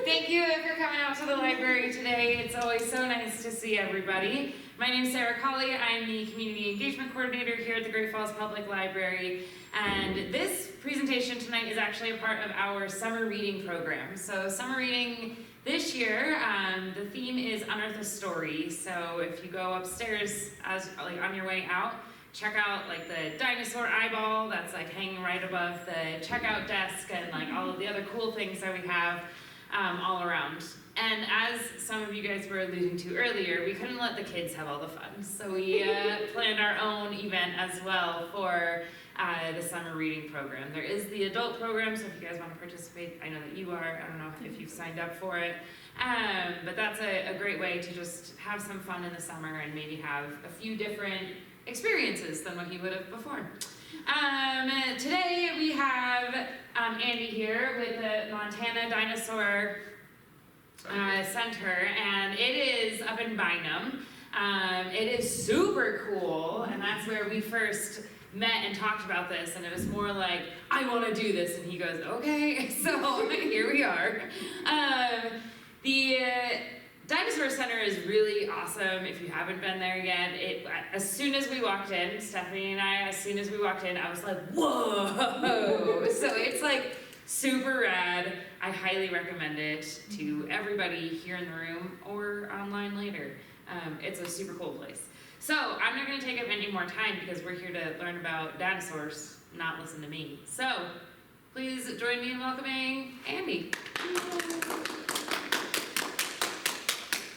Thank you for coming out to the library today. It's always so nice to see everybody. My name is Sarah Colley. I'm the Community Engagement Coordinator here at the Great Falls Public Library. And this presentation tonight is actually a part of our summer reading program. So summer reading this year, the theme is Unearth a Story. So if you go upstairs on your way out, check out the dinosaur eyeball that's hanging right above the checkout desk, and all of the other cool things that we have all around. And as some of you guys were alluding to earlier, we couldn't let the kids have all the fun. So we planned our own event as well for the summer reading program. There is the adult program, so if you guys want to participate, I know that you are. I don't know if you've signed up for it. But that's a great way to just have some fun in the summer and maybe have a few different experiences than what you would have before. Today we have Andy here with the Montana Dinosaur Center, and it is up in Bynum. It is super cool, and that's where we first met and talked about this, and it was more like, I want to do this, and he goes, okay, so here we are. The Dinosaur Center is really awesome if you haven't been there yet. As soon as we walked in, Stephanie and I, I was like, whoa! So it's super rad. I highly recommend it to everybody here in the room or online later. It's a super cool place. So I'm not going to take up any more time because we're here to learn about dinosaurs, not listen to me. So please join me in welcoming Andy.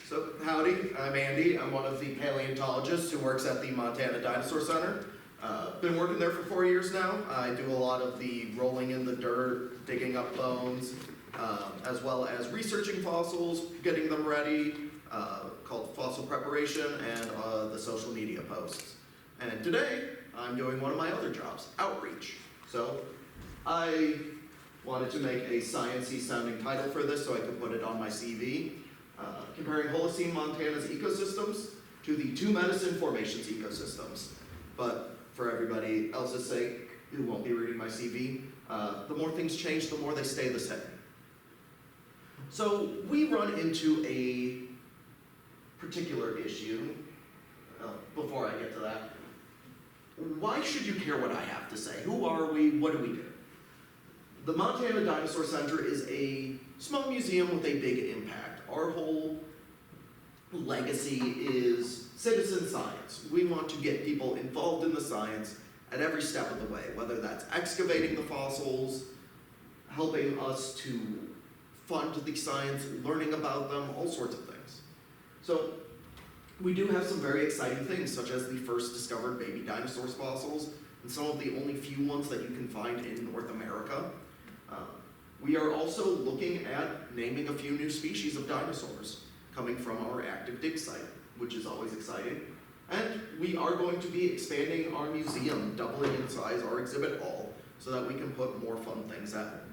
So, howdy, I'm Andy. I'm one of the paleontologists who works at the Montana Dinosaur Center. Been working there for 4 years now. I do a lot of the rolling in the dirt, digging up bones, as well as researching fossils, getting them ready, called fossil preparation, and the social media posts. And today, I'm doing one of my other jobs, outreach. So, I wanted to make a sciencey sounding title for this so I could put it on my CV. Comparing Holocene Montana's ecosystems to the Two Medicine Formation's ecosystems. But for everybody else's sake, who won't be reading my CV, the more things change, the more they stay the same. So we run into a particular issue. Before I get to that, why should you care what I have to say? Who are we? What do we do? The Montana Dinosaur Center is a small museum with a big impact. Our whole legacy is citizen science. We want to get people involved in the science at every step of the way, whether that's excavating the fossils, helping us to fund the science, learning about them, all sorts of things. So we do have some very exciting things, such as the first discovered baby dinosaur fossils, and some of the only few ones that you can find in North America. We are also looking at naming a few new species of dinosaurs coming from our active dig site, which is always exciting. And we are going to be expanding our museum, doubling in size our exhibit hall, so that we can put more fun things at it.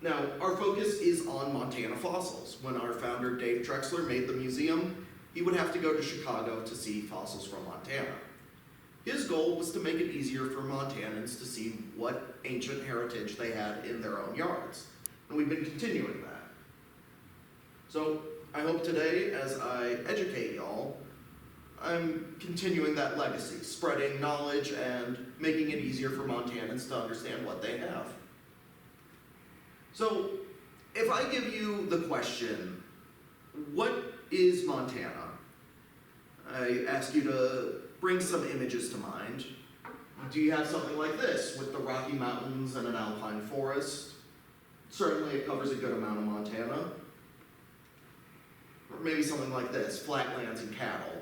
Now, our focus is on Montana fossils. When our founder, Dave Trexler, made the museum, he would have to go to Chicago to see fossils from Montana. His goal was to make it easier for Montanans to see what ancient heritage they had in their own yards. And we've been continuing that. So I hope today, as I educate y'all, I'm continuing that legacy, spreading knowledge and making it easier for Montanans to understand what they have. So if I give you the question, what is Montana? I ask you to bring some images to mind. Do you have something like this, with the Rocky Mountains and an alpine forest? Certainly it covers a good amount of Montana. Or maybe something like this, flatlands and cattle.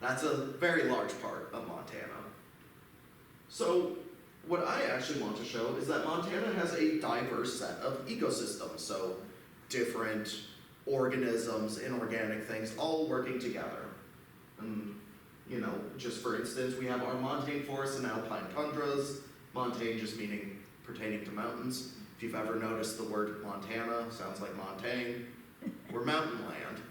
That's a very large part of Montana. So what I actually want to show is that Montana has a diverse set of ecosystems, so different organisms, inorganic things, all working together. And just for instance, we have our montane forests and alpine tundras. Montane just meaning pertaining to mountains. If you've ever noticed the word Montana, sounds like montane. We're mountain land.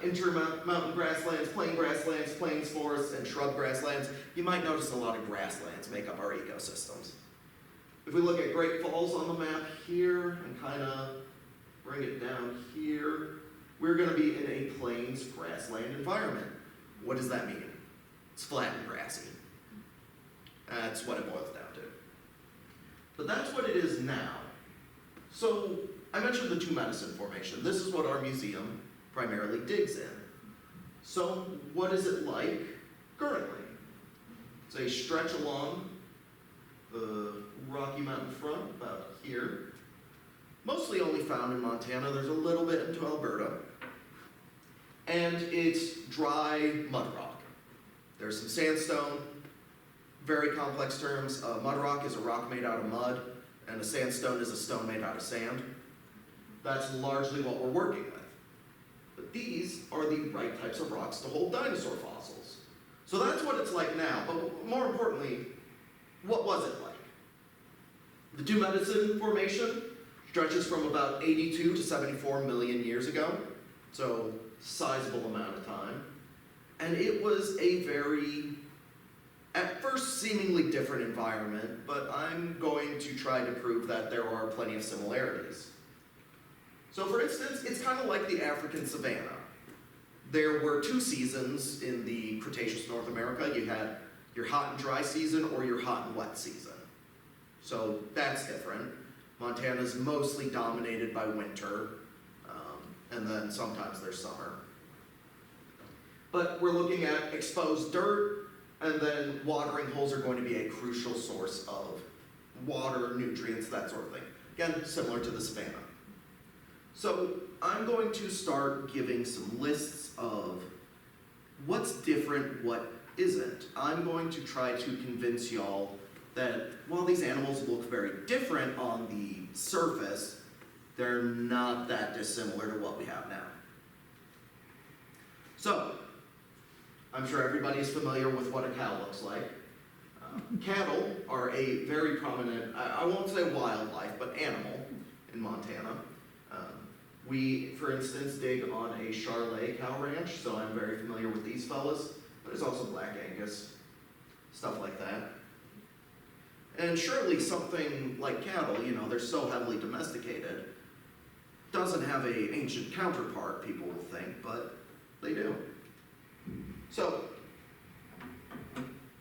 Intermountain grasslands, plains forests, and shrub grasslands. You might notice a lot of grasslands make up our ecosystems. If we look at Great Falls on the map here and kind of bring it down here, we're going to be in a plains grassland environment. What does that mean? It's flat and grassy. That's what it boils down to. But that's what it is now. So I mentioned the Two Medicine Formation. This is what our museum primarily digs in. So what is it like currently? It's a stretch along the Rocky Mountain front, about here. Mostly only found in Montana. There's a little bit into Alberta. And it's dry mud rock. There's some sandstone, very complex terms. Mud rock is a rock made out of mud, and a sandstone is a stone made out of sand. That's largely what we're working with. But these are the right types of rocks to hold dinosaur fossils. So that's what it's like now, but more importantly, what was it like? The Two Medicine Formation stretches from about 82 to 74 million years ago, so sizable amount of time. And it was a very, at first, seemingly different environment, but I'm going to try to prove that there are plenty of similarities. So for instance, it's kind of like the African savanna. There were two seasons in the Cretaceous North America. You had your hot and dry season or your hot and wet season. So that's different. Montana's mostly dominated by winter, and then sometimes there's summer. But we're looking at exposed dirt, and then watering holes are going to be a crucial source of water, nutrients, that sort of thing. Again, similar to the savanna. So I'm going to start giving some lists of what's different, what isn't. I'm going to try to convince y'all that while these animals look very different on the surface, they're not that dissimilar to what we have now. So, I'm sure everybody is familiar with what a cow looks like. Cattle are a very prominent, I won't say wildlife, but animal in Montana. We, for instance, dig on a Charolais cow ranch, so I'm very familiar with these fellas. There's also Black Angus, stuff like that. And surely something like cattle, you know, they're so heavily domesticated, doesn't have an ancient counterpart, people will think, but they do. So,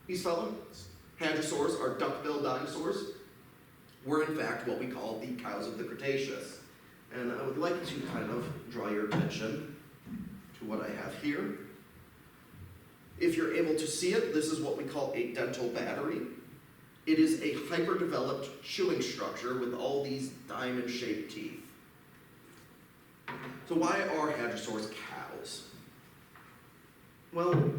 these fellas, hadrosaurs, are duck-billed dinosaurs, were in fact what we call the cows of the Cretaceous. And I would like to kind of draw your attention to what I have here. If you're able to see it, this is what we call a dental battery. It is a hyper-developed chewing structure with all these diamond-shaped teeth. So why are hadrosaurs cows? Well,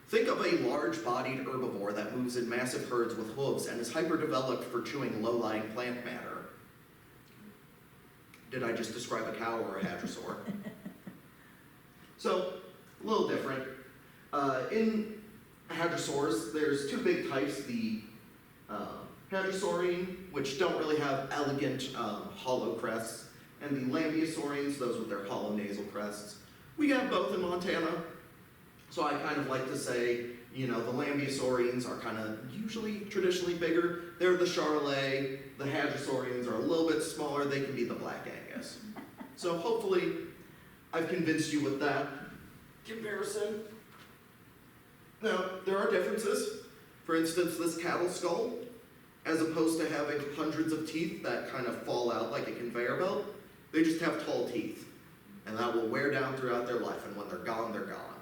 think of a large-bodied herbivore that moves in massive herds with hooves and is hyper-developed for chewing low-lying plant matter. Did I just describe a cow or a hadrosaur? So, a little different. In hadrosaurs, there's two big types, the hadrosaurine, which don't really have elegant hollow crests, and the lambeosaurines, those with their hollow nasal crests. We have both in Montana, so I kind of like to say, you know, the lambeosaurines are kind of usually traditionally bigger. They're the Charolais. The hadrosaurians are a little bit smaller. They can be the Black Angus. So hopefully I've convinced you with that comparison. Now, there are differences. For instance, this cattle skull, as opposed to having hundreds of teeth that kind of fall out like a conveyor belt, they just have tall teeth. And that will wear down throughout their life, and when they're gone, they're gone.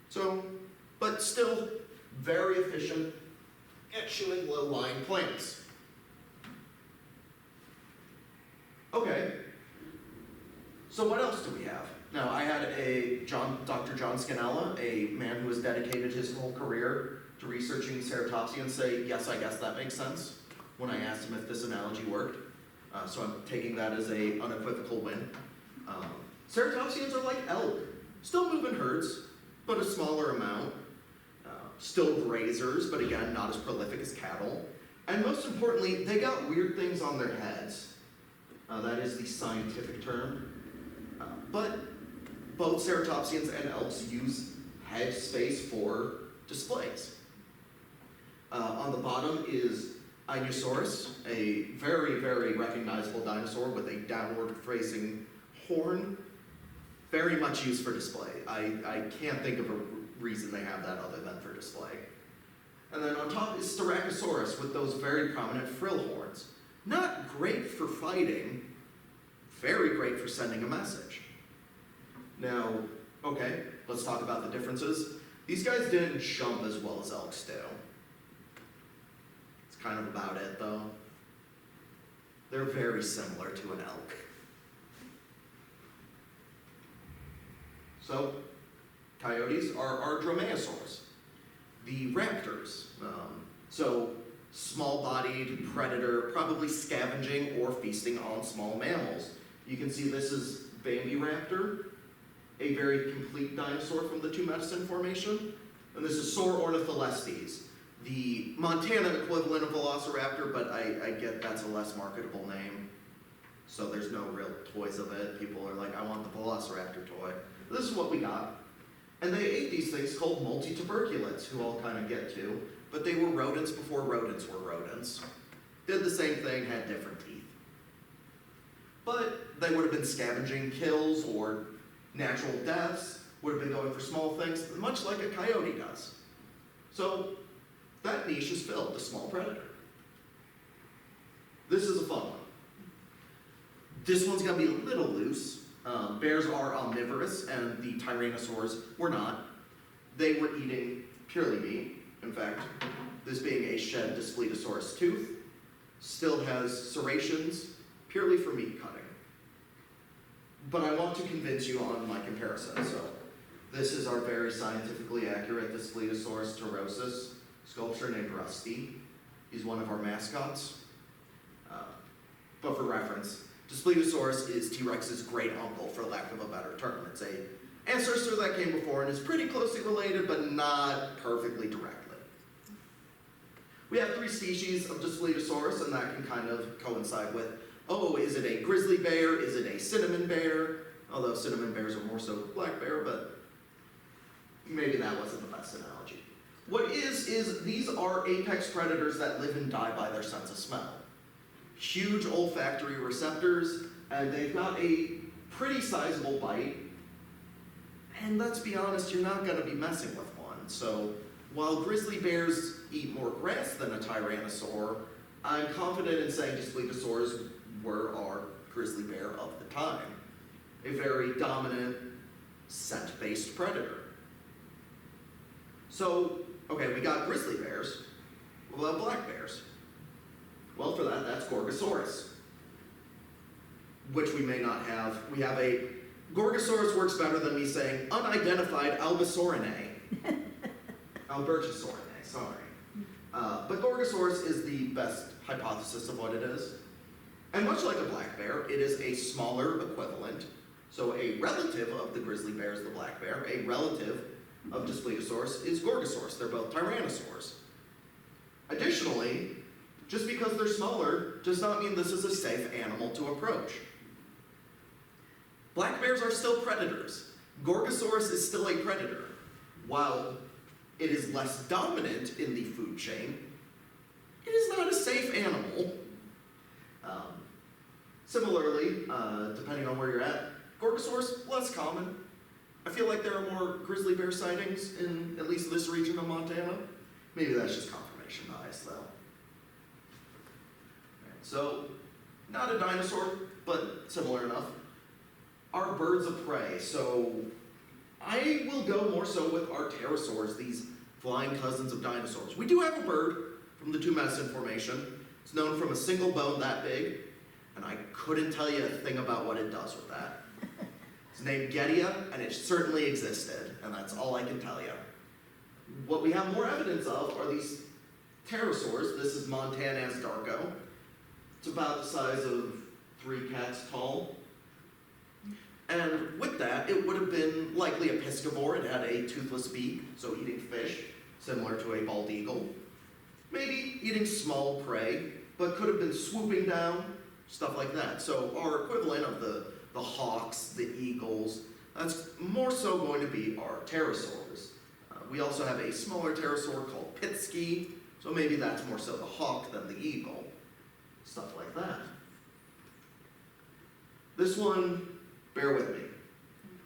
So, but still very efficient at chewing low-lying plants. Okay, so what else do we have? Now, I had Dr. John Scannella, a man who has dedicated his whole career to researching ceratopsians, say, yes, I guess that makes sense, when I asked him if this analogy worked. So I'm taking that as an unequivocal win. Ceratopsians are like elk, still move in herds, but a smaller amount. Still grazers, but again, not as prolific as cattle. And most importantly, they got weird things on their heads. That is the scientific term. But both ceratopsians and elks use head space for displays. On the bottom is Inosaurus, a very, very recognizable dinosaur with a downward-facing horn, very much used for display. I can't think of a reason they have that other than for display. And then on top is Styracosaurus with those very prominent frill horns. Not great for fighting, very great for sending a message. Now, okay, let's talk about the differences. These guys didn't jump as well as elks do. It's kind of about it, though. They're very similar to an elk. So, coyotes are our dromaeosaurs, the raptors. So, small-bodied predator, probably scavenging or feasting on small mammals. You can see this is Bambiraptor, a very complete dinosaur from the Two Medicine Formation. And this is Sauornitholestes, the Montana equivalent of Velociraptor, but I get that's a less marketable name. So there's no real toys of it. People are like, I want the Velociraptor toy. This is what we got. And they ate these things called multituberculates, who I'll kind of get to, but they were rodents before rodents were rodents. Did the same thing, had different teeth. But they would have been scavenging kills or natural deaths, would have been going for small things, much like a coyote does. So that niche is filled, the small predator. This is a fun one. This one's gonna be a little loose. Bears are omnivorous, and the tyrannosaurs were not. They were eating purely meat. In fact, this being a shed Daspletosaurus tooth, still has serrations purely for meat cutting. But I want to convince you on my comparison. So this is our very scientifically accurate Daspletosaurus turosus sculpture named Rusty. He's one of our mascots. But for reference, Daspletosaurus is T-Rex's great uncle, for lack of a better term. It's a ancestor that came before and is pretty closely related, but not perfectly directly. We have 3 species of Daspletosaurus, and that can kind of coincide with, oh, is it a grizzly bear? Is it a cinnamon bear? Although cinnamon bears are more so black bear, but maybe that wasn't the best analogy. What is these are apex predators that live and die by their sense of smell. Huge olfactory receptors, and they've got a pretty sizable bite. And let's be honest, you're not going to be messing with one. So while grizzly bears eat more grass than a tyrannosaur, I'm confident in saying Daspletosaurs were our grizzly bear of the time. A very dominant scent-based predator. So, okay, we got grizzly bears. What about black bears? Well, for that, that's Gorgosaurus, which we may not have. We have a, Gorgosaurus works better than me saying unidentified Albertosaurinae. Albertosaurinae, sorry. But Gorgosaurus is the best hypothesis of what it is. And much like a black bear, it is a smaller equivalent. So a relative of the grizzly bear is the black bear. A relative of Daspletosaurus is Gorgosaurus. They're both tyrannosaurs. Additionally, just because they're smaller does not mean this is a safe animal to approach. Black bears are still predators. Gorgosaurus is still a predator. While it is less dominant in the food chain, it is not a safe animal. Similarly, depending on where you're at, Gorgosaurus, less common. I feel like there are more grizzly bear sightings in at least this region of Montana. Maybe that's just confirmation bias, though. So, not a dinosaur, but similar enough. Our birds of prey. So, I will go more so with our pterosaurs, these flying cousins of dinosaurs. We do have a bird from the Two Medicine Formation. It's known from a single bone that big, and I couldn't tell you a thing about what it does with that. It's named Getia, and it certainly existed, and that's all I can tell you. What we have more evidence of are these pterosaurs. This is Montana's Darko. It's about the size of 3 cats tall. And with that, it would have been likely a piscivore. It had a toothless beak, so eating fish, similar to a bald eagle. Maybe eating small prey, but could have been swooping down, stuff like that. So our equivalent of the hawks, the eagles, that's more so going to be our pterosaurs. We also have a smaller pterosaur called Pitsky, So maybe that's more so the hawk than the eagle. Stuff like that. This one, bear with me.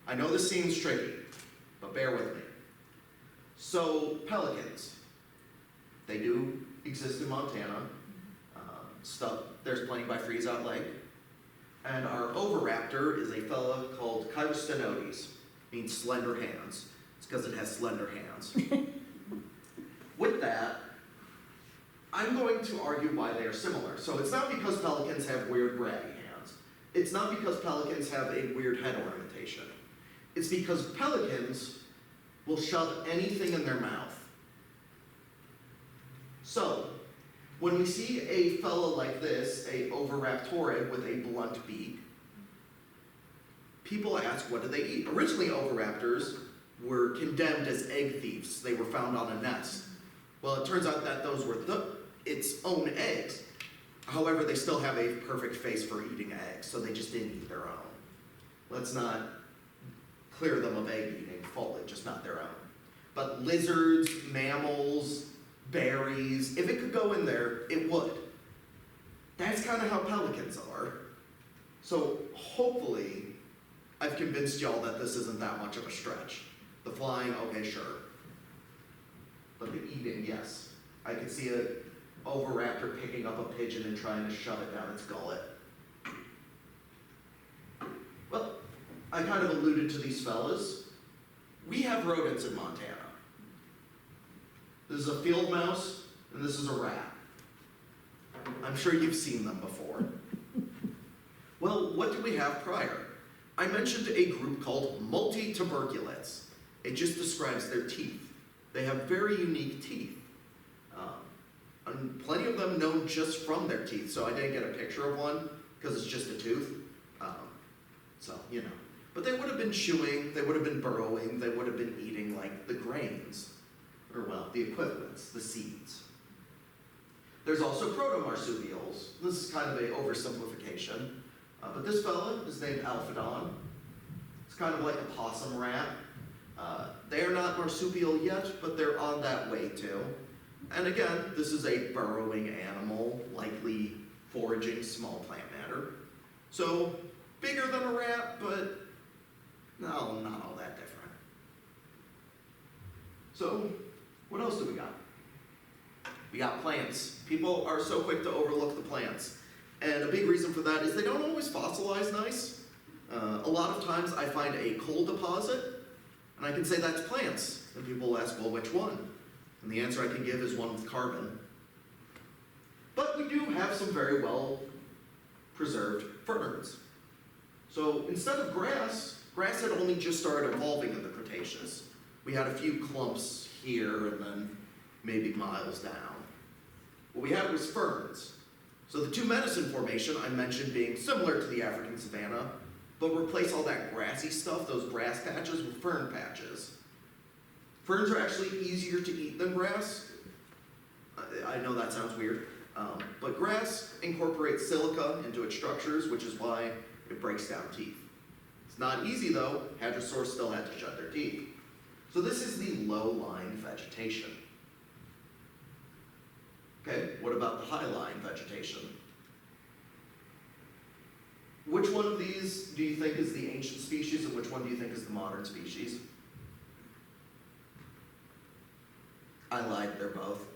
I know this seems tricky, but bear with me. So pelicans, they do exist in Montana. There's plenty by Freeze-Out Lake. And our oviraptor is a fella called Chirostenodes, means slender hands. It's because it has slender hands. With that, I'm going to argue why they are similar. So it's not because pelicans have weird grabby hands. It's not because pelicans have a weird head ornamentation. It's because pelicans will shove anything in their mouth. So, when we see a fella like this, a oviraptorid with a blunt beak, people ask, what do they eat? Originally, oviraptors were condemned as egg thieves. They were found on a nest. Well, it turns out that those were its own eggs. However, they still have a perfect face for eating eggs, so they just didn't eat their own. Let's not clear them of egg eating fully, just not their own. But lizards, mammals, berries, if it could go in there, it would. That's kind of how pelicans are. So hopefully, I've convinced y'all that this isn't that much of a stretch. The flying, okay, sure. But the eating, yes. I could see an oviraptor picking up a pigeon and trying to shove it down its gullet. Well, I kind of alluded to these fellas. We have rodents in Montana. This is a field mouse, and this is a rat. I'm sure you've seen them before. Well, what did we have prior? I mentioned a group called multituberculates. It just describes their teeth. They have very unique teeth. And plenty of them known just from their teeth, so I didn't get a picture of one because it's just a tooth. So, you know. But they would have been chewing, they would have been burrowing, they would have been eating like the grains, or well, the equivalents, the seeds. There's also protomarsupials. This is kind of an oversimplification. But this fella is named Alphodon. It's kind of like a possum rat. They are not marsupial yet, but they're on that way too. And again, this is a burrowing animal, likely foraging small plant matter. So, bigger than a rat, but no, not all that different. So, what else do we got? We got plants. People are so quick to overlook the plants. And a big reason for that is they don't always fossilize nice. A lot of times I find a coal deposit, and I can say that's plants. And people will ask, well, which one? And the answer I can give is one with carbon. But we do have some very well preserved ferns. So instead of grass had only just started evolving in the Cretaceous. We had a few clumps here and then maybe miles down. What we had was ferns. So the Two Medicine Formation I mentioned being similar to the African savanna, but replace all that grassy stuff, those grass patches, with fern patches. Ferns are actually easier to eat than grass. I know that sounds weird, but grass incorporates silica into its structures, which is why it breaks down teeth. It's not easy though. Hadrosaurs still had to shed their teeth. So this is the low-lying vegetation. Okay, what about the high-lying vegetation? Which one of these do you think is the ancient species and which one do you think is the modern species? I lied, they're both.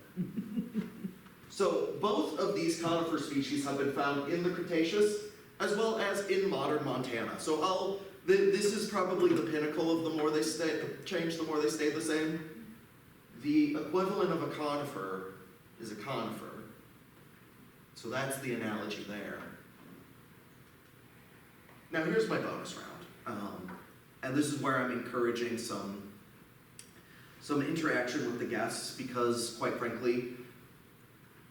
So both of these conifer species have been found in the Cretaceous as well as in modern Montana. So this is probably the pinnacle of the more they change, the more they stay the same. The equivalent of a conifer is a conifer. So that's the analogy there. Now here's my bonus round. And this is where I'm encouraging some interaction with the guests because, quite frankly,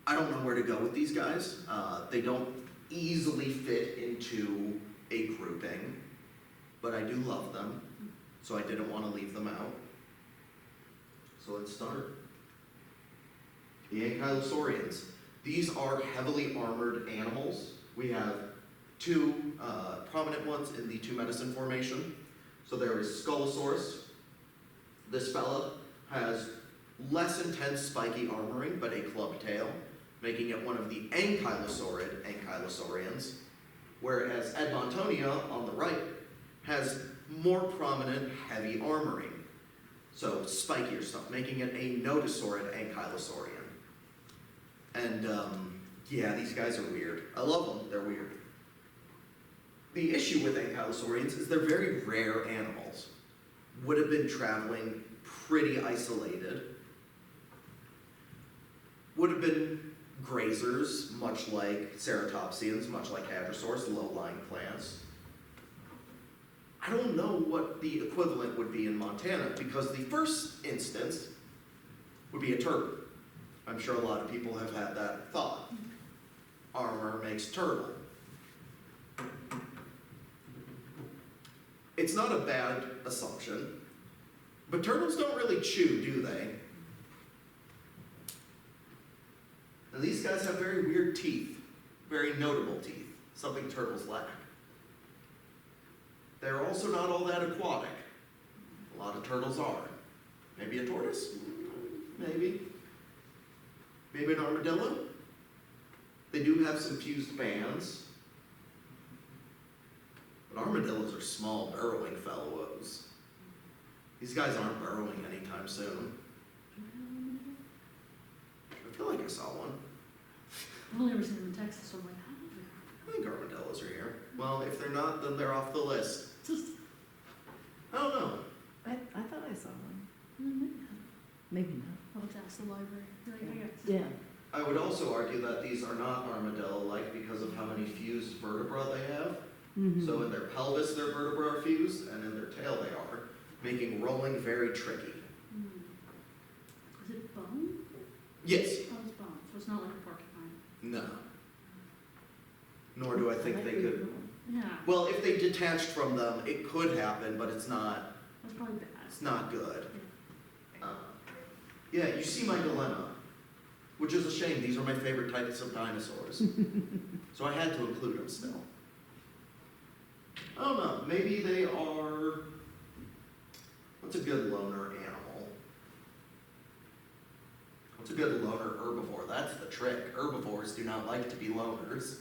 I don't know where to go with these guys. They don't easily fit into a grouping, but I do love them, so I didn't want to leave them out. So let's start. The ankylosaurians. These are heavily armored animals. We have two prominent ones in the Two Medicine Formation. So there is Sculosaurus. This fella has less intense spiky armoring, but a club tail, making it one of the ankylosaurid ankylosaurians, whereas Edmontonia on the right has more prominent heavy armoring, so spikier stuff, making it a nodosaurid ankylosaurian. And yeah, these guys are weird. I love them, they're weird. The issue with ankylosaurians is they're very rare animals. Would have been traveling pretty isolated. Would have been grazers, much like ceratopsians, much like hadrosaurs, low-lying plants. I don't know what the equivalent would be in Montana, because the first instance would be a turtle. I'm sure a lot of people have had that thought. Armor makes turtle. It's not a bad assumption, but turtles don't really chew, do they? And these guys have very weird teeth, very notable teeth, something turtles lack. They're also not all that aquatic. A lot of turtles are. Maybe a tortoise? Maybe. Maybe an armadillo? They do have some fused bands. But armadillos are small, burrowing fellows. These guys aren't burrowing anytime soon. I feel like I saw one. I've only ever seen them in Texas, so I'm like, how are I think armadillos are here. Well, if they're not, then they're off the list. they? Just, I don't know. I thought I saw one. mm-hmm. Maybe not. I'll have to ask the library. Like, I got Yeah. I would also argue that these are not armadillo-like because of how many fused vertebra they have. Mhm. So in their pelvis, their vertebrae are fused, and in their tail they are, making rolling very tricky. Is it bone? Yes. Oh, it's bone, so it's not like a porcupine. No. Nor do I think they could. Yeah, Well, if they detached from them, it could happen, but it's not. that's probably bad. It's not good. Yeah, you see my dilemma, which is a shame. These are my favorite types of dinosaurs, so I had to include them still. I don't know. Maybe they are. What's a good loner animal? What's a good loner herbivore? That's the trick. Herbivores do not like to be loners.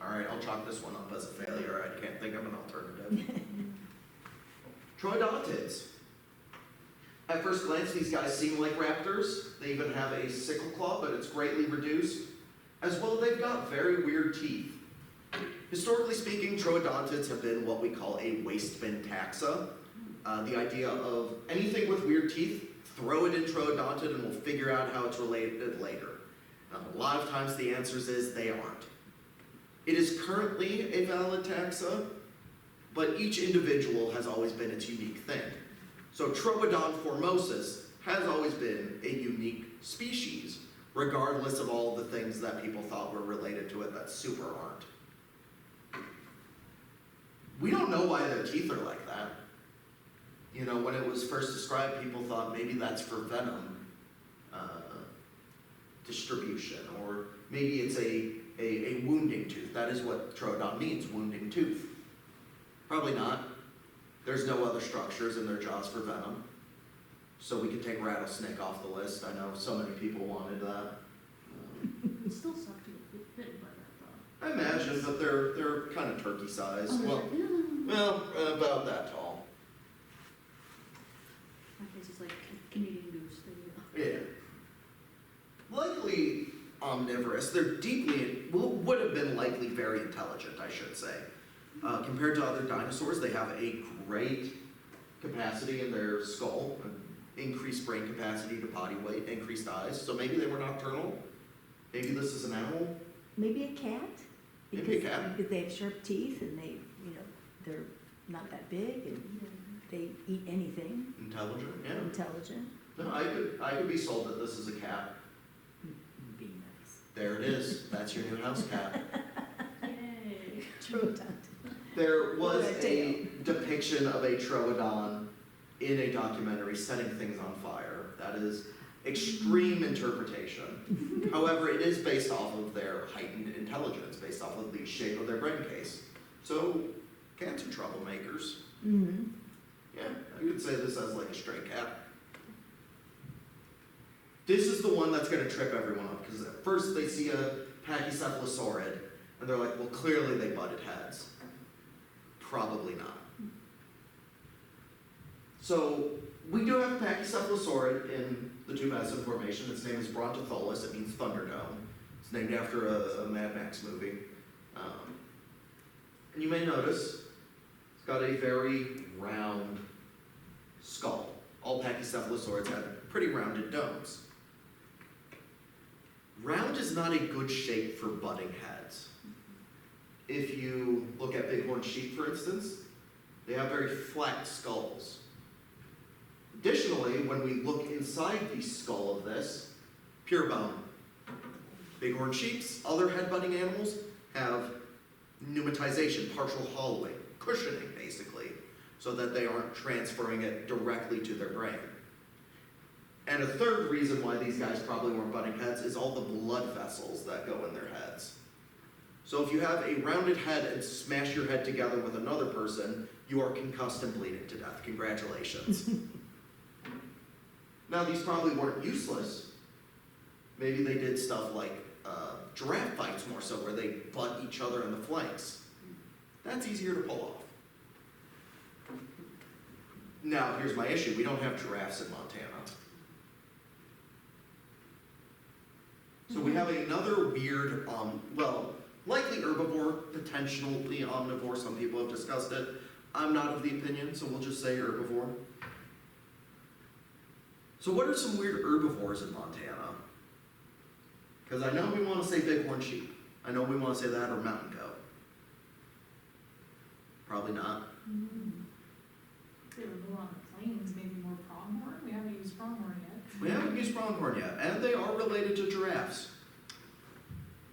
All right, I'll chalk this one up as a failure. I can't think of an alternative. Troodontids. At first glance, these guys seem like raptors. They even have a sickle claw, but it's greatly reduced. As well, they've got very weird teeth. Historically speaking, troodontids have been what we call a waste bin taxa. The idea of anything with weird teeth, throw it in troodontid and we'll figure out how it's related later. A lot of times the answer is they aren't. It is currently a valid taxa, but each individual has always been its unique thing. So Troodon formosus has always been a unique species, regardless of all the things that people thought were related to it that super aren't. We don't know why their teeth are like that. You know, when it was first described, people thought maybe that's for venom distribution, or maybe it's a wounding tooth. That is what Troodon means, wounding tooth. Probably not. There's no other structures in their jaws for venom. So we could take rattlesnake off the list. I know so many people wanted that. It still sucked to get bitten by that, though. I imagine, but they're kind of turkey sized. Oh, Well, about that tall. My case is like Canadian goose. There you go. Yeah. Likely omnivorous. They're deeply, would have been likely very intelligent, I should say. Compared to other dinosaurs, they have a great capacity in their skull, increased brain capacity to body weight, increased eyes. So maybe they were nocturnal. Maybe this is an animal. Maybe a cat? Maybe a cat. Because they have sharp teeth and they, you know, they're not that big and they eat anything. Intelligent, yeah. Intelligent. No, I could be sold that this is a cat. Be nice. There it is. That's your new house cat. Yay. Troodon. There was What a a tale. depiction of a troodon in a documentary setting things on fire. That is extreme interpretation. However, it is based off of their heightened intelligence, based off of the shape of their brain case. So, cats are troublemakers. Mm-hmm. Yeah, I would say this as like a stray cat. This is the one that's gonna trip everyone up, because at first they see a pachycephalosaurid, and they're like, well, clearly they butted heads. Probably not. So, we do have a pachycephalosaurid in the Two-Basin Formation. Its name is Brontotholus, it means Thunderdome. It's named after a Mad Max movie. And you may notice, it's got a very round skull. All pachycephalosaurids have pretty rounded domes. Round is not a good shape for butting heads. If you look at bighorn sheep, for instance, they have very flat skulls. Additionally, when we look inside the skull of this, pure bone. Bighorn sheep's other head-butting animals have pneumatization, partial hollowing, cushioning basically, so that they aren't transferring it directly to their brain. And a third reason why these guys probably weren't butting heads is all the blood vessels that go in their heads. So if you have a rounded head and smash your head together with another person, you are concussed and bleeding to death. Congratulations. Now, these probably weren't useless. Maybe they did stuff like giraffe fights more so, where they butt each other in the flanks. That's easier to pull off. Now, here's my issue. We don't have giraffes in Montana. So we have another weird, well, likely herbivore, potentially omnivore. Some people have discussed it. I'm not of the opinion, so we'll just say herbivore. So what are some weird herbivores in Montana? Because I know we want to say bighorn sheep. I know we want to say that or mountain goat. Probably not. They were more on the plains, maybe more pronghorn. We haven't used pronghorn yet. We haven't used pronghorn yet, and they are related to giraffes.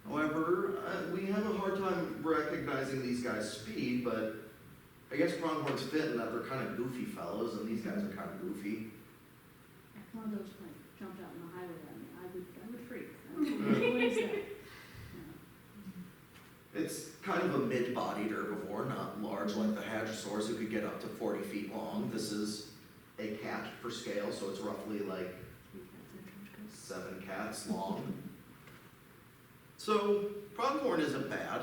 However, we have a hard time recognizing these guys' speed, but I guess pronghorns fit in that they're kind of goofy fellows, and these guys are kind of goofy. If one of those like jumped out in the highway at me, I would freak. What is that? It's kind of a mid-bodied herbivore, not large like the hadrosaurs who could get up to 40 feet long. This is a cat for scale, so it's roughly like 7 cats long. So, pronghorn isn't bad.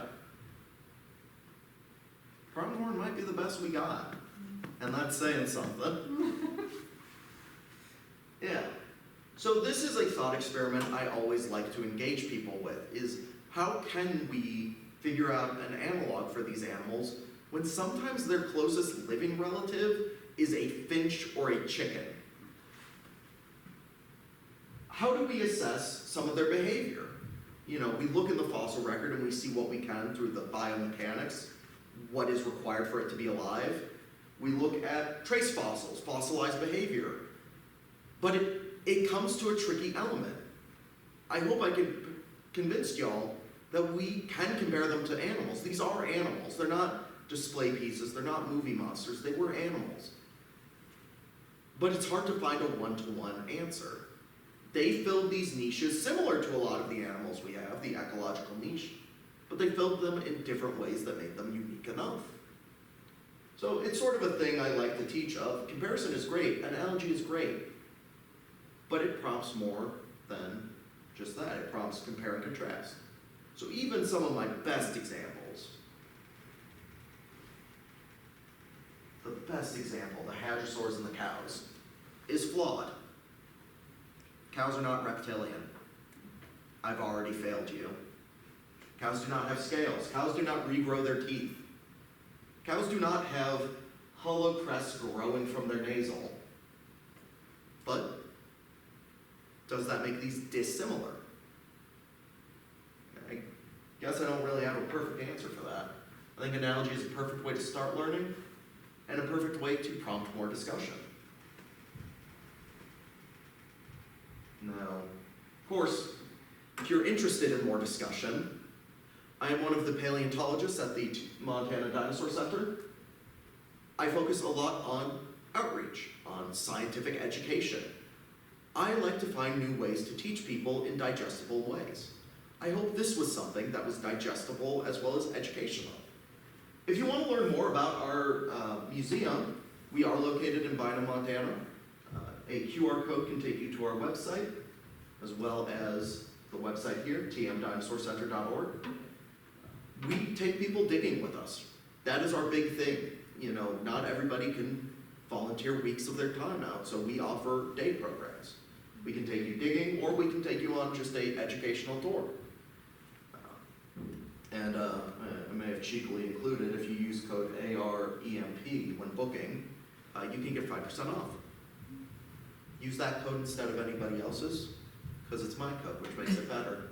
Pronghorn might be the best we got, and that's saying something. Yeah. So this is a thought experiment I always like to engage people with, is how can we figure out an analog for these animals when sometimes their closest living relative is a finch or a chicken? How do we assess some of their behavior? You know, we look in the fossil record and we see what we can through the biomechanics, what is required for it to be alive. We look at trace fossils, fossilized behavior. But it comes to a tricky element. I hope I can convince y'all that we can compare them to animals. These are animals. They're not display pieces. They're not movie monsters. They were animals. But it's hard to find a one-to-one answer. They filled these niches similar to a lot of the animals we have, the ecological niche, but they filled them in different ways that made them unique enough. So it's sort of a thing I like to teach of. Comparison is great, analogy is great, but it prompts more than just that. It prompts compare and contrast. So even some of my best examples, the best example, the hadrosaurs and the cows, is flawed. Cows are not reptilian. I've already failed you. Cows do not have scales. Cows do not regrow their teeth. Cows do not have hollow crests growing from their nasal. But does that make these dissimilar? I guess I don't really have a perfect answer for that. I think analogy is a perfect way to start learning and a perfect way to prompt more discussion. Now, of course, if you're interested in more discussion, I am one of the paleontologists at the Montana Dinosaur Center. I focus a lot on outreach, on scientific education. I like to find new ways to teach people in digestible ways. I hope this was something that was digestible as well as educational. If you want to learn more about our museum, We are located in Bynum, Montana. A QR code can take you to our website, as well as the website here, tmdinosaurcenter.org. We take people digging with us. That is our big thing. You know, not everybody can volunteer weeks of their time out, so we offer day programs. We can take you digging, or we can take you on just a educational tour. And I may have cheekily included, if you use code AREMP when booking, you can get 5% off. Use that code instead of anybody else's, because it's my code, which makes it better.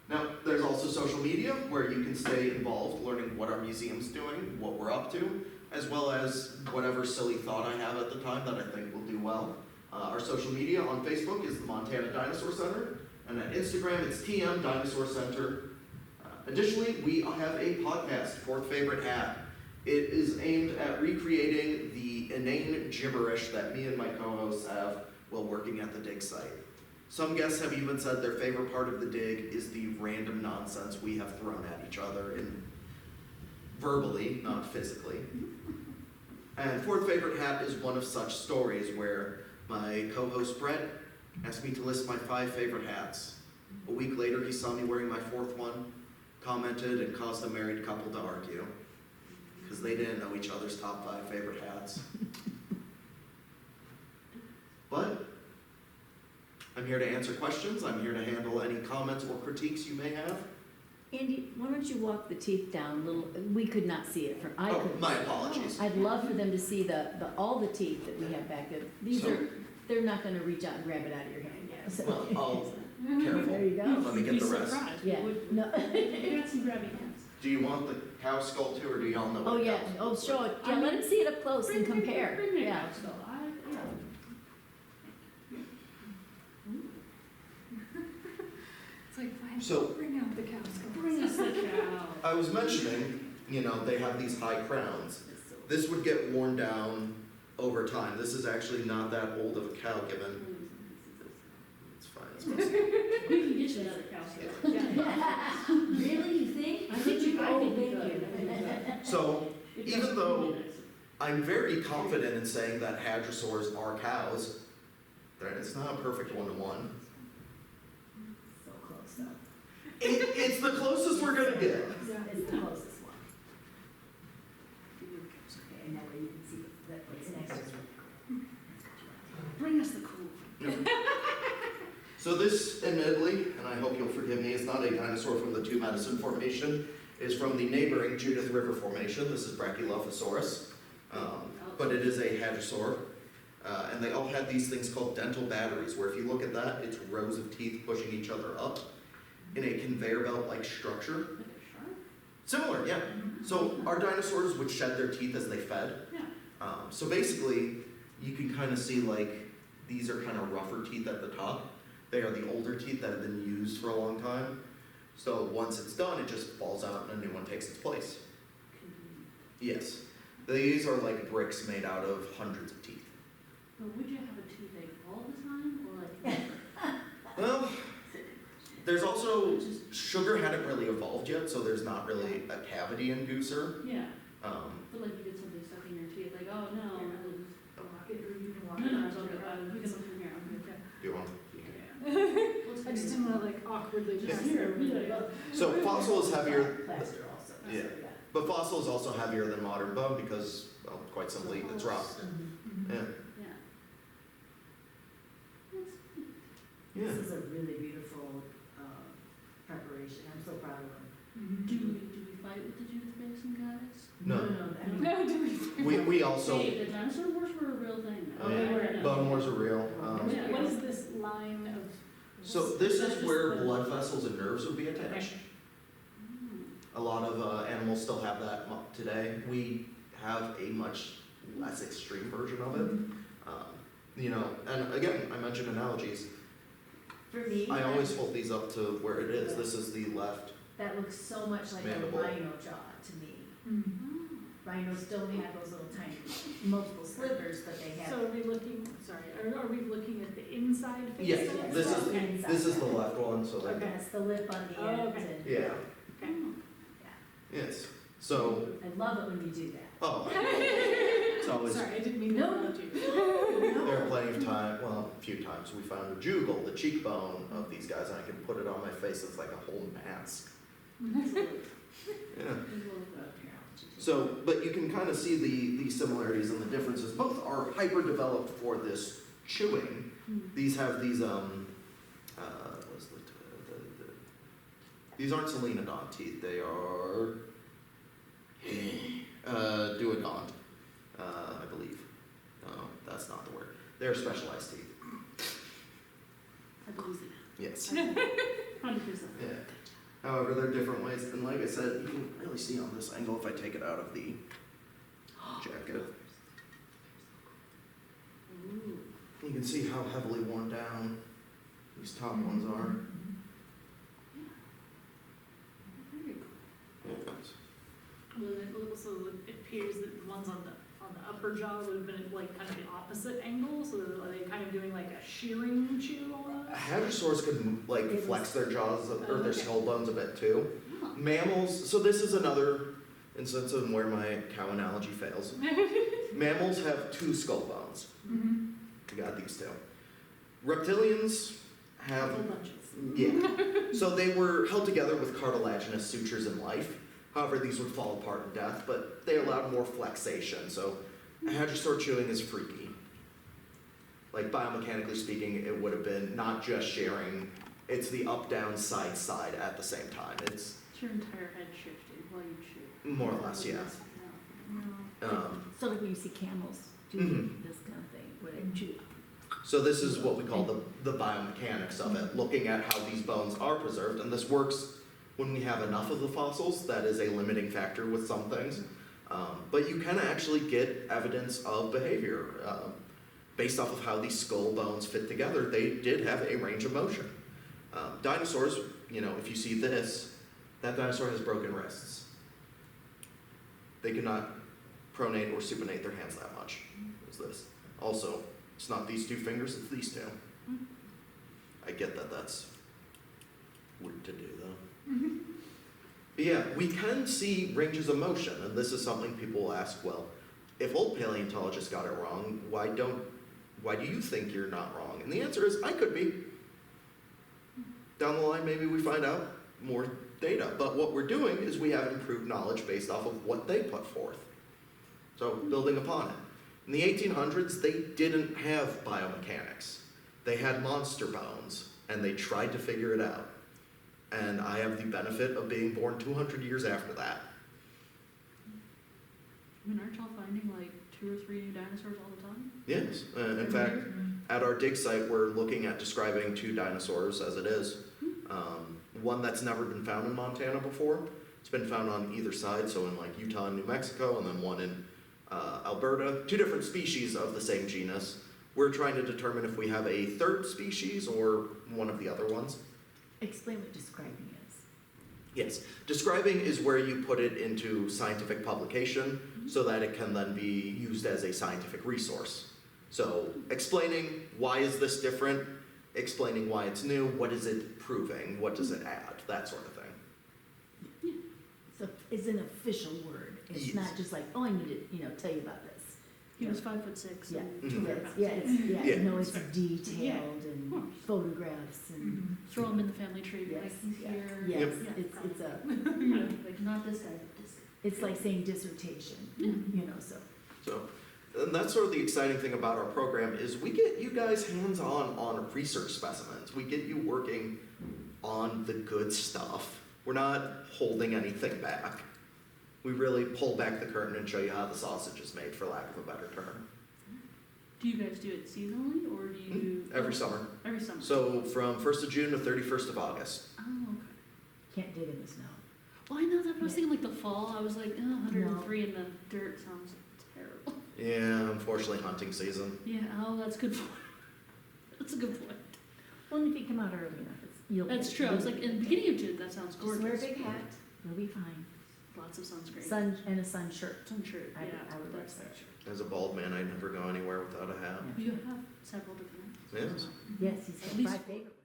Now, there's also social media, where you can stay involved, learning what our museum's doing, what we're up to, as well as whatever silly thought I have at the time that I think will do well. Our social media on Facebook is the Montana Dinosaur Center, and on Instagram it's TM Dinosaur Center. Additionally, we have a podcast, Fourth Favorite Hat. It is aimed at recreating the inane gibberish that me and my co-hosts have while working at the dig site. Some guests have even said their favorite part of the dig is the random nonsense we have thrown at each other, verbally, not physically. And Fourth Favorite Hat is one of such stories where my co-host Brett asked me to list my 5 favorite hats. A week later, he saw me wearing my 4th one, commented, and caused a married couple to argue, because they didn't know each other's top 5 favorite hats. But I'm here to answer questions. I'm here to handle any comments or critiques you may have. Andy, why don't you walk the teeth down a little, we could not see it from, I Oh, couldn't. my apologies. I'd love for them to see all the teeth that we have back there. These So- are, they're not gonna reach out and grab it out of your hand. So- Well, careful. There you go. Let me get the rest. Yeah, no. We got some grabby hands. Do you want the cow skull too, or do y'all know what Oh, yeah, cow oh, skull show is? it, yeah, let them see it up close and compare, Bring me a yeah. cow skull. It's like, fine, So- bring out the cow skull. Bring us the cow. I was mentioning, you know, they have these high crowns. This would get worn down over time. This is actually not that old of a cow given. It's fine, it's mostly. We can get you another cow skull. Really, you think? I think you, I Oh, think you thank could. you. So, It even doesn't though really nice. I'm very confident in saying that hadrosaurs are cows, it's not a perfect one-to-one. So close though. It's the closest we're gonna get. Yeah. It's the closest one. Okay, and that way you can see what's next. Bring us the cool. So this, admittedly, and I hope you'll forgive me, is not a dinosaur from the Two Medicine Formation. It's from the neighboring Judith River Formation. This is Brachylophosaurus, but it is a hadrosaur. And they all had these things called dental batteries, where if you look at that, it's rows of teeth pushing each other up in a conveyor belt-like structure. Like a shark? Similar, yeah. So our dinosaurs would shed their teeth as they fed. Yeah. So basically, you can kind of see like, these are kind of rougher teeth at the top. They are the older teeth that have been used for a long time. So once it's done, it just falls out and a new one takes its place. Yes. These are like bricks made out of hundreds of teeth. But would you have a toothache all the time, or like? Well, there's also, sugar hadn't really evolved yet, so there's not really a cavity inducer. Yeah, Um, but like you get something stuck in your teeth, like, oh no, I was. Walk it, or you can walk No, it. no, it's all good. You can look from here. I'm good. do you want? I just didn't wanna like awkwardly Just pass here, it we over. gotta go. So fossil is heavier, Plaster also. that's Yeah. what we got. but fossil is also heavier than modern bone because, well, quite simply, it's rock. Mhm. Yeah. Yeah. That's neat. Yeah. This is a really beautiful preparation. I'm so proud of them. Mhm. Do we fight with the Judith Basin guys? No. I mean, No, do we? We also, Hey, the dinosaur wars were a real thing. Oh, yeah. I didn't know. bone wars are real. Yeah. What is this line of? So this That's is just where the- blood vessels and nerves would be attached. Mm. A lot of animals still have that today. We have a much less extreme version of it. You know, and again, I mentioned analogies. for me, I always hold these up to where it is. This is the left. that looks so much like Mandible. a rhino jaw to me. Mhm. Oh. Rhinos don't have those little tiny, multiple slivers, but they have. So are we looking, sorry, are we looking at the inside face? Yes, of it? this is Inside. this is the left one. So like, That's the lip on the Oh, end okay. and. yeah, Okay. Oh. yes. So I love it when you do that. Oh, it's always, Sorry, I didn't mean to No. interrupt you. there are plenty of time, well, a few times, we found a jugal, the cheekbone of these guys, and I can put it on my face, it's like a whole mask. Yeah. So, but you can kind of see the similarities and the differences. Both are hyper-developed for this chewing. These have these, what's these aren't selenodont teeth, they are, duodont, I believe. No, that's not the word. They're specialized teeth. I believe it. Yes. 100%. Yeah. However, there are different ways, and like I said, you can really see on this angle if I take it out of the jacket. Ooh. You can see how heavily worn down these top ones are. Very cool. Yeah. Well, it also appears that the ones on the upper jaw would have been at like kind of the opposite angle, so are they kind of doing like a shearing chew almost? Hadrosaurs could like flex their jaws or their Okay. skull bones a bit too. Huh. Mammals, so this is another instance of where my cow analogy fails. Mammals have two skull bones. Mm-hmm. We got these two. Reptilians have, Whole bunches. yeah. So they were held together with cartilaginous sutures in life. However, these would fall apart in death, but they allowed more flexation. So hadrosaur chewing is freaky. Like biomechanically speaking, it would have been not just sharing, it's the up, down, side, side at the same time. It's It's your entire head shifting while you chew. more or less, yeah. Yeah. So like when you see camels do Mhm. this kind of thing, where they chew. So this is what we call the biomechanics of it, looking at how these bones are preserved, and this works when we have enough of the fossils. That is a limiting factor with some things. But you can actually get evidence of behavior based off of how these skull bones fit together. They did have a range of motion. Dinosaurs, you know, if you see this, that dinosaur has broken wrists. They could not pronate or supinate their hands that much. Is this. Also, it's not these two fingers, it's these two. I get that that's weird to do though. But yeah, we can see ranges of motion, and this is something people will ask, well, if old paleontologists got it wrong, why do you think you're not wrong? And the answer is, I could be. Down the line, maybe we find out more data, but what we're doing is we have improved knowledge based off of what they put forth. So, building upon it. In the 1800s, they didn't have biomechanics. They had monster bones, and they tried to figure it out. And I have the benefit of being born 200 years after that. I mean, aren't y'all finding like 2 or 3 new dinosaurs all the time? Yes, in fact, at our dig site, we're looking at describing 2 dinosaurs as it is. One that's never been found in Montana before. It's been found on either side, so in like Utah and New Mexico, and then one in Alberta. 2 different species of the same genus. We're trying to determine if we have a third species or one of the other ones. Explain what describing is. Yes, describing is where you put it into scientific publication so that it can then be used as a scientific resource. So explaining why is this different, explaining why it's new, what is it proving, what does it add, that sort of thing. So it's an official word. It's Yes. not just like, oh, I need to, tell you about this. He was 5'6" Yeah, and Mhm. 200 yeah, pounds. Yeah. no, it's detailed Of and course. photographs and. Throw him in the family tree, be like, Yes, he's yeah. here. Yes, Yeah, it's a, like, not this guy, but this guy. it's like saying dissertation, so. So, and that's sort of the exciting thing about our program is we get you guys hands-on on research specimens. We get you working on the good stuff. We're not holding anything back. We really pull back the curtain and show you how the sausage is made, for lack of a better term. Do you guys do it seasonally, or do you? Every summer. Every summer. So from 1st of June to 31st of August. Oh, okay. Can't dig in the snow. Well, I know that, but I was thinking like the fall, I was like, 103 in the dirt sounds terrible. Yeah, unfortunately hunting season. Yeah, oh, that's good point. That's a good point. Well, if you come out early enough, you'll. That's true, I was like, in the beginning of June, that sounds Just gorgeous. wear a big hat, you'll be fine. Lots of sunscreen. Sun, and a sun shirt. Sun shirt, I would- yeah, I would wear that's a sun that. As a bald man, I'd never go anywhere without a hat. Yeah. You have several different. Yes. Yes, he's At got least 5 favorite